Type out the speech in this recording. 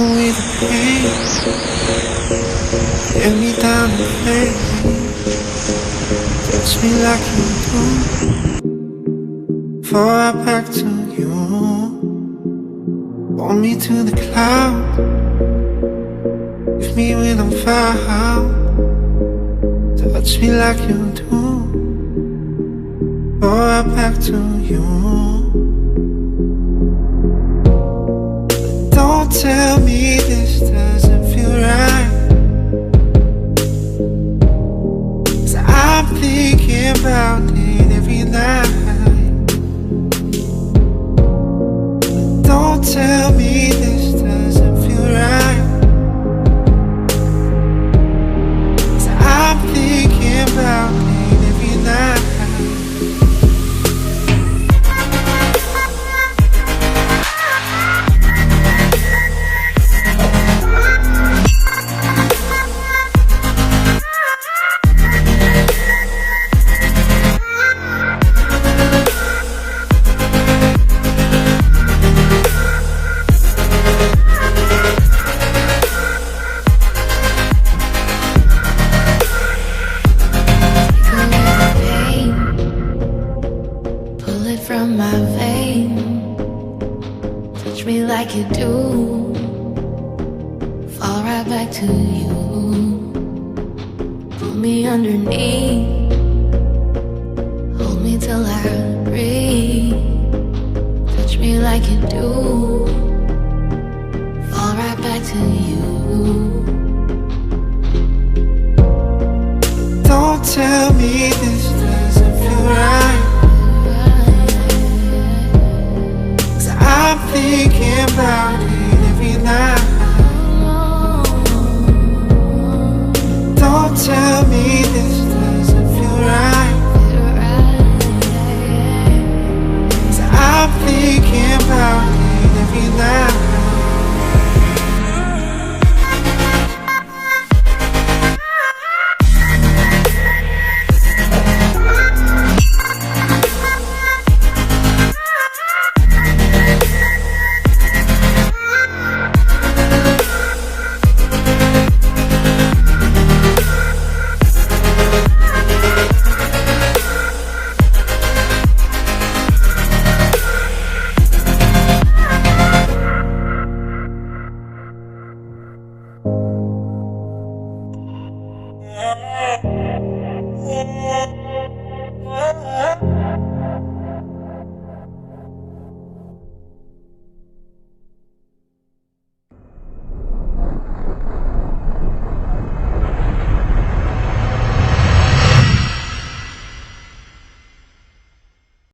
away the pain, get me down to play. Touch me like you do, fall right back to you. Pull me to the cloud, leave me when I'm found. Touch me like you do, fall right back to you. Don't tell me this doesn't feel right, 'cause I'm thinking about it every night. Don't tell me this doesn't feel right, 'cause I'm thinking about it every night. From my vein, touch me like you do, fall right back to you. Pull me underneath, hold me till I breathe. Touch me like you do, fall right back to you. Don't tell me this doesn't feel right, I'm thinking about it every night. Don't tell me this doesn't feel right, 'cause I'm thinking about it every night.